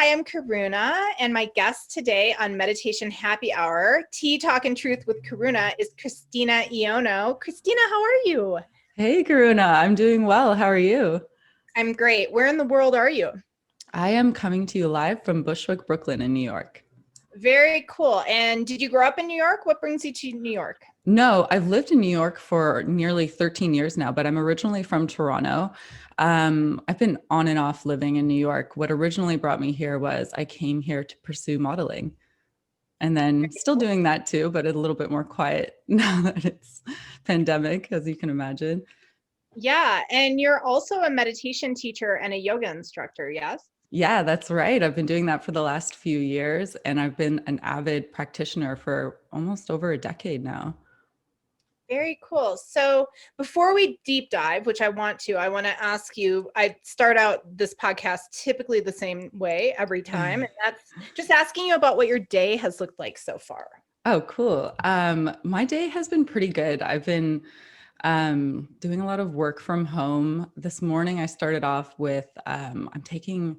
Hi, I'm Karuna, and my guest today on Meditation Happy Hour, Tea Talk and Truth with Karuna, is Christina Ionno. Christina, how are you? Hey, Karuna, I'm doing well. How are you? I'm great. Where in the world are you? I am coming to you live from Bushwick, Brooklyn in New York. Very cool. And did you grow up in New York? What brings you to New York? No, I've lived in New York for nearly 13 years now, but I'm originally from Toronto. I've been on and off living in New York. What originally brought me here was I came here to pursue modeling, and then still doing that too, but a little bit more quiet now that it's pandemic, as you can imagine. Yeah, and you're also a meditation teacher and a yoga instructor, yes? Yeah, that's right. I've been doing that for the last few years, and I've been an avid practitioner for almost over a decade now. Very cool. So before we deep dive, which I want to ask you, I start out this podcast typically the same way every time, and that's just asking you about what your day has looked like so far. Oh, cool. My day has been pretty good. I've been doing a lot of work from home. This morning, I started off with I'm taking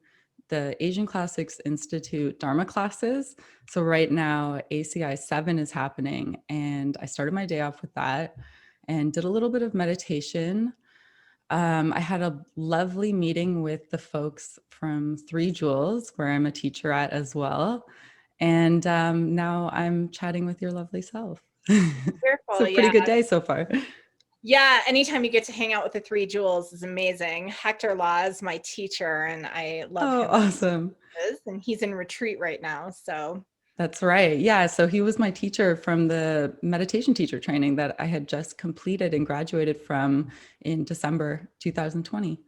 the Asian Classics Institute Dharma classes. So right now, ACI 7 is happening, and I started my day off with that and did a little bit of meditation. I had a lovely meeting with the folks from Three Jewels, where I'm a teacher at as well. And now I'm chatting with your lovely self. It's Wonderful. a pretty Yeah. good day so far. Yeah. Anytime you get to hang out with the Three Jewels is amazing. Hector Law is my teacher, and I love Oh, him. awesome. And he's in retreat right now. So That's right. Yeah. So he was my teacher from the meditation teacher training that I had just completed and graduated from in December 2020.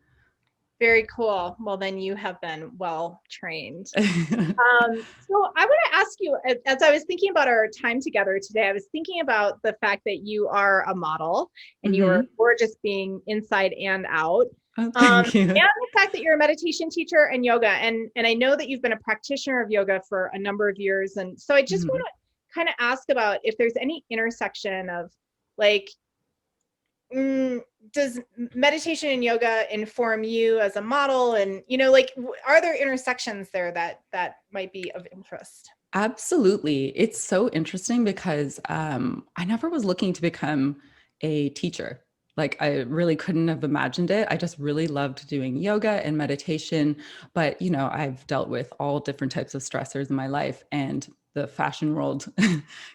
very cool. Well, then you have been well trained. So I want to ask you, as I was thinking about our time together today, I was thinking about the fact that you are a model and you are Mm-hmm. gorgeous being inside and out. Oh, And thank you. the fact that you're a meditation teacher and yoga. And I know that you've been a practitioner of yoga for a number of years. And so I just want Mhm. to kind of ask about if there's any intersection of like, does meditation and yoga inform you as a model, and like are there intersections there that might be of interest? Absolutely. It's so interesting because I never was looking to become a teacher. Like, I really couldn't have imagined it. I just really loved doing yoga and meditation. But, I've dealt with all different types of stressors in my life, and the fashion world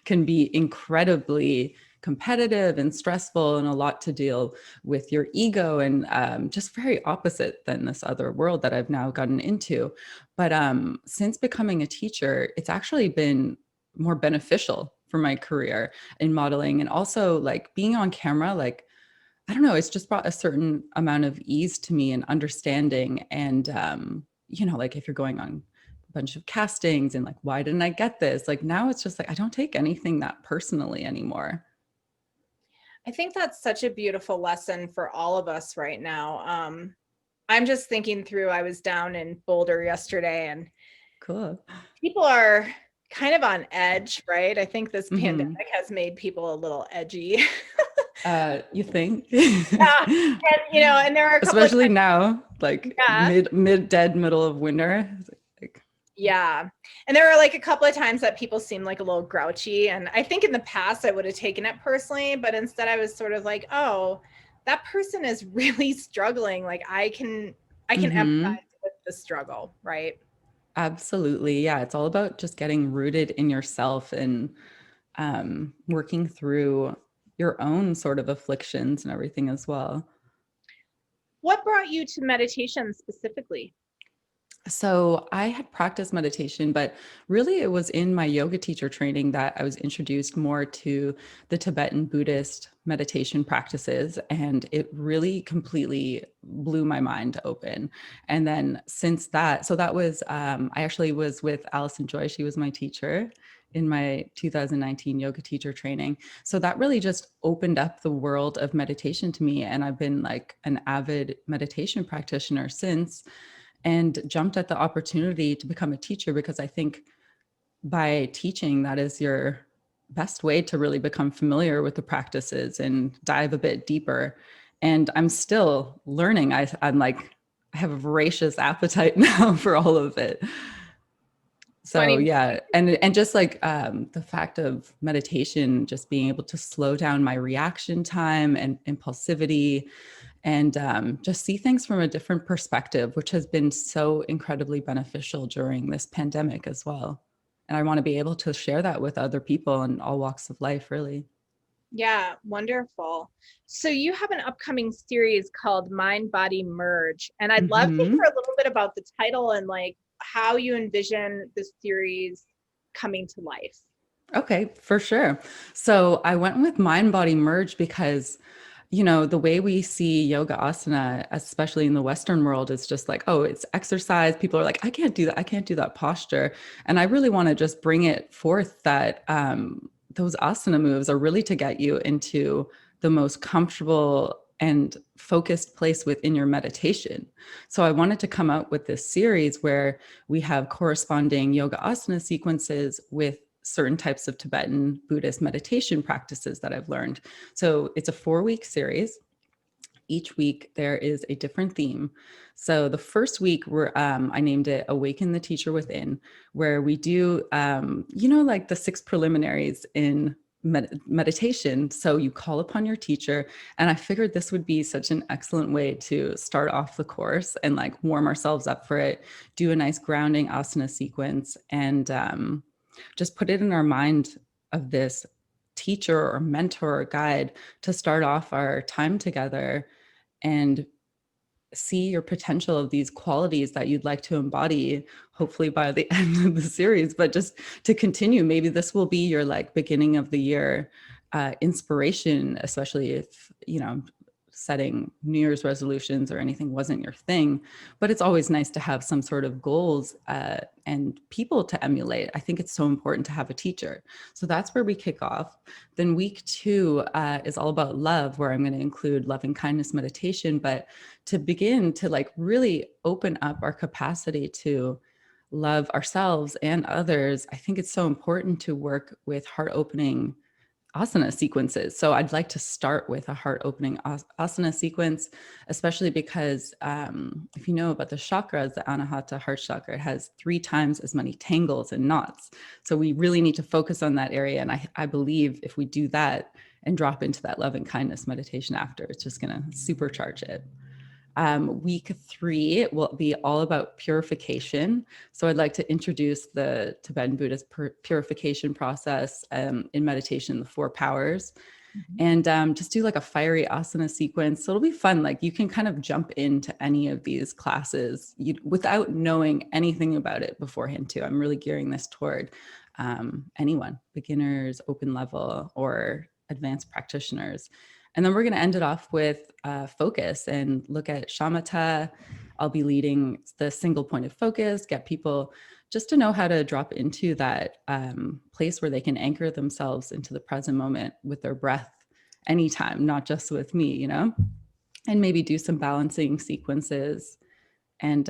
can be incredibly competitive and stressful and a lot to deal with your ego, and just very opposite than this other world that I've now gotten into. But since becoming a teacher, it's actually been more beneficial for my career in modeling, and also like being on camera. Like, I don't know, it's just brought a certain amount of ease to me and understanding. And like if you're going on a bunch of castings and like, why didn't I get this? Like now it's just like I don't take anything that personally anymore. I think that's such a beautiful lesson for all of us right now. I'm just thinking through, I was down in Boulder yesterday, and Cool. people are kind of on edge, right? I think this Mm-hmm. pandemic has made people a little edgy. You think? Yeah. And there are a couple of Especially now, like yeah. mid dead middle of winter. Like, Yeah. And there are like a couple of times that people seem like a little grouchy. And I think in the past I would have taken it personally, but instead I was sort of like, oh, that person is really struggling. Like I can mm-hmm. empathize with the struggle, right? Absolutely. Yeah. It's all about just getting rooted in yourself and working through your own sort of afflictions and everything as well. What brought you to meditation specifically? So I had practiced meditation, but really it was in my yoga teacher training that I was introduced more to the Tibetan Buddhist meditation practices. And it really completely blew my mind open. And then since that, so that was, I actually was with Alison Joy. She was my teacher in my 2019 yoga teacher training. So that really just opened up the world of meditation to me. And I've been like an avid meditation practitioner since, and jumped at the opportunity to become a teacher because I think by teaching, that is your best way to really become familiar with the practices and dive a bit deeper. And I'm still learning. I'm like, I have a voracious appetite now for all of it. So yeah, and just like the fact of meditation, just being able to slow down my reaction time and impulsivity, and just see things from a different perspective, which has been so incredibly beneficial during this pandemic as well. And I want to be able to share that with other people in all walks of life, really. Yeah, wonderful. So you have an upcoming series called Mind Body Merge, and I'd love to hear Mm-hmm. a little bit about the title and like how you envision the series coming to life. Okay, for sure. So I went with mind body merge because, the way we see yoga asana, especially in the Western world, is just like, oh, it's exercise. People are like, I can't do that. I can't do that posture. And I really want to just bring it forth that those asana moves are really to get you into the most comfortable and focused place within your meditation. So I wanted to come out with this series where we have corresponding yoga asana sequences with certain types of Tibetan Buddhist meditation practices that I've learned. So it's a 4-week series. Each week there is a different theme. So the first week I named it Awaken the Teacher Within, where we do, like the 6 preliminaries in meditation. So you call upon your teacher. And I figured this would be such an excellent way to start off the course and like warm ourselves up for it, do a nice grounding asana sequence, and just put it in our mind of this teacher or mentor or guide to start off our time together and see your potential of these qualities that you'd like to embody, hopefully by the end of the series. But just to continue, maybe this will be your like beginning of the year inspiration, especially if setting New Year's resolutions or anything wasn't your thing. But it's always nice to have some sort of goals and people to emulate. I think it's so important to have a teacher. So that's where we kick off. Then week 2 is all about love, where I'm going to include loving kindness meditation, but to begin to like really open up our capacity to love ourselves and others. I think it's so important to work with heart opening asana sequences. So I'd like to start with a heart opening asana sequence, especially because if you know about the chakras, the Anahata heart chakra has 3 times as many tangles and knots. So we really need to focus on that area. And I believe if we do that and drop into that love and kindness meditation after, it's just going to supercharge it. Week 3 will be all about purification. So I'd like to introduce the Tibetan Buddhist purification process in meditation, the 4 powers, and just do like a fiery asana sequence. So it'll be fun. Like you can kind of jump into any of these classes without knowing anything about it beforehand too. I'm really gearing this toward anyone, beginners, open level, or advanced practitioners. And then we're going to end it off with focus and look at shamatha. I'll be leading the single point of focus, get people just to know how to drop into that place where they can anchor themselves into the present moment with their breath anytime, not just with me, and maybe do some balancing sequences and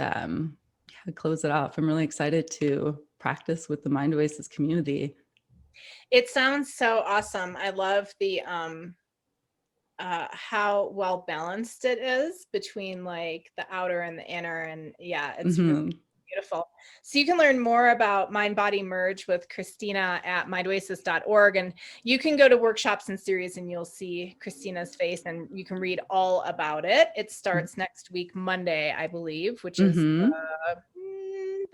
close it off. I'm really excited to practice with the Mind Oasis community. It sounds so awesome. I love the how well balanced it is between like the outer and the inner, and yeah, it's really beautiful. So you can learn more about Mind Body Merge with Christina at mindoasis.org, and you can go to workshops and series and you'll see Christina's face and you can read all about it. It starts next week Monday, I believe, which is the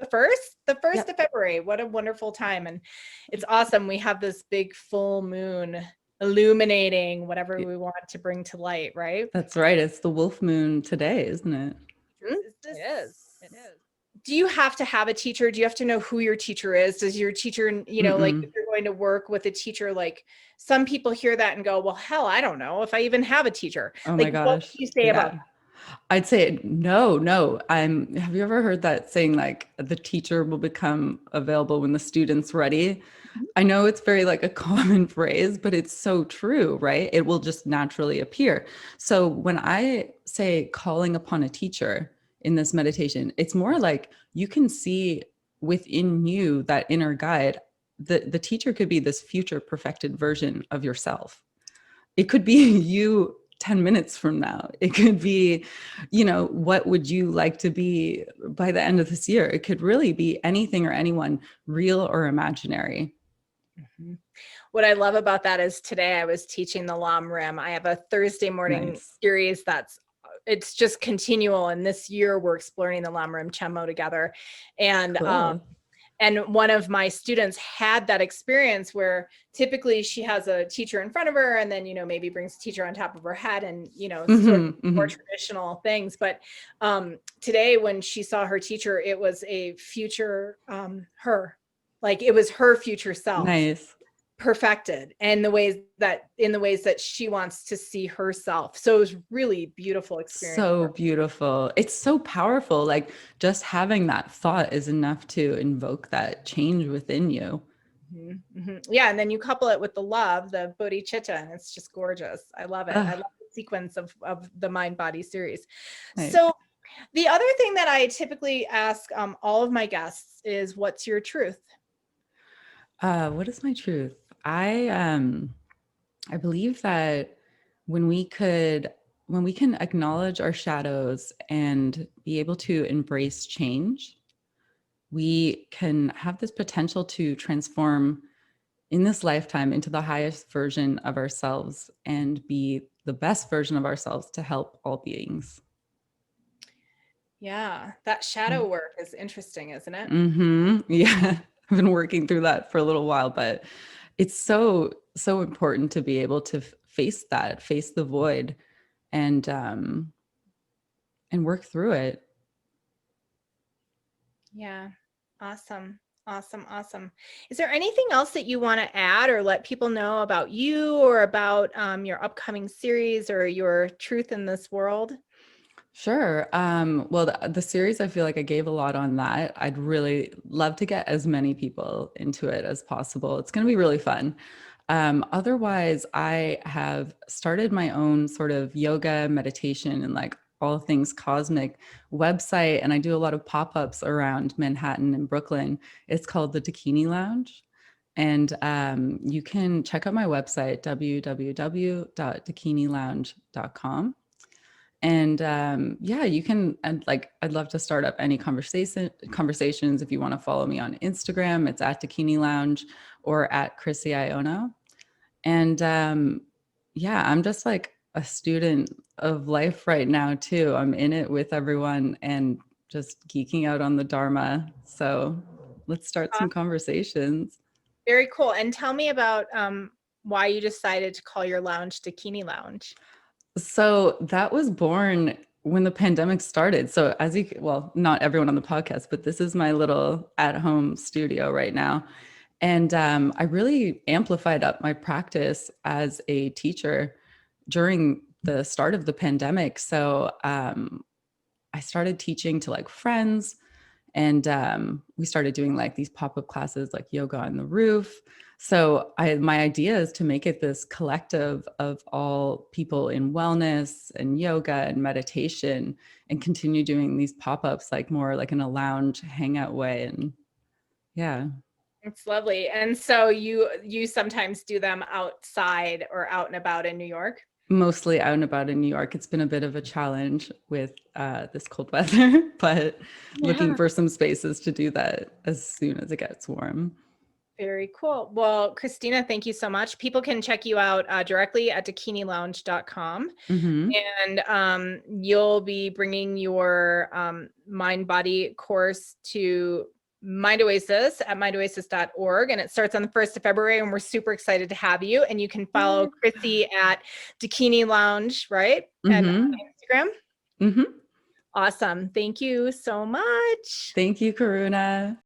first of February. What a wonderful time. And it's awesome. We have this big full moon illuminating whatever we want to bring to light, right? That's right. It's the wolf moon today, isn't it? It is. Do you have to have a teacher? Do you have to know who your teacher is? Does your teacher, like if you're going to work with a teacher, like some people hear that and go, well, hell, I don't know if I even have a teacher. Oh my Like, what would gosh. you say about that? I'd say no. Have you ever heard that saying like the teacher will become available when the student's ready? I know it's very like a common phrase, but it's so true, right? It will just naturally appear. So when I say calling upon a teacher in this meditation, it's more like you can see within you that inner guide. The teacher could be this future perfected version of yourself. It could be you 10 minutes from now. It could be, what would you like to be by the end of this year? It could really be anything or anyone, real or imaginary. Mhm. What I love about that is today I was teaching the Lam Rim. I have a Thursday morning Nice. series it's just continual. And this year we're exploring the Lam Rim Chenmo together. Cool. And one of my students had that experience where typically she has a teacher in front of her and then, maybe brings a teacher on top of her head and, sort of more traditional things. But today when she saw her teacher, it was a future her, like it was her future self. Nice. Perfected and in the ways that she wants to see herself. So it was really beautiful experience. So beautiful. It's so powerful. Like just having that thought is enough to invoke that change within you. Mm-hmm. Mm-hmm. Yeah. And then you couple it with the love, the bodhicitta, and it's just gorgeous. I love it. I love the sequence of the Mind Body series. Nice. So the other thing that I typically ask all of my guests is, what's your truth? What is my truth? I believe that when we can acknowledge our shadows and be able to embrace change, we can have this potential to transform in this lifetime into the highest version of ourselves and be the best version of ourselves to help all beings. Yeah, that shadow work is interesting, isn't it? Mm-hmm. Yeah, I've been working through that for a little while, but it's so important to be able to face the void, and work through it. Yeah. Awesome. Awesome. Is there anything else that you want to add or let people know about you or about your upcoming series or your truth in this world? Sure. Well, the series, I feel like I gave a lot on that. I'd really love to get as many people into it as possible. It's going to be really fun. Otherwise, I have started my own sort of yoga, meditation, and like all things cosmic website. And I do a lot of pop-ups around Manhattan and Brooklyn. It's called the Dakini Lounge. And you can check out my website, www.dakinilounge.com. And yeah, you can, and like, I'd love to start up any conversations. If you want to follow me on Instagram, it's at Dakini Lounge or at Christina Ionno. And yeah, I'm just like a student of life right now too. I'm in it with everyone and just geeking out on the Dharma. So let's start some conversations. Very cool. And tell me about why you decided to call your lounge Dakini Lounge. So that was born when the pandemic started. So well, not everyone on the podcast, but this is my little at-home studio right now. And I really amplified up my practice as a teacher during the start of the pandemic. So I started teaching to like friends, and we started doing like these pop-up classes like yoga on the roof. So my idea is to make it this collective of all people in wellness and yoga and meditation, and continue doing these pop-ups like more like in a lounge hangout way. And yeah. It's lovely. And so you sometimes do them outside or out and about in New York? Mostly out and about in New York. It's been a bit of a challenge with this cold weather, but looking for some spaces to do that as soon as it gets warm. Very cool. Well, Christina, thank you so much. People can check you out directly at dakinilounge.com. Mm-hmm. And you'll be bringing your mind body course to Mind Oasis at mindoasis.org. And it starts on the 1st of February. And we're super excited to have you. And you can follow Chrissy at Dakini Lounge, right? And on Instagram. Mm-hmm. Awesome. Thank you so much. Thank you, Karuna.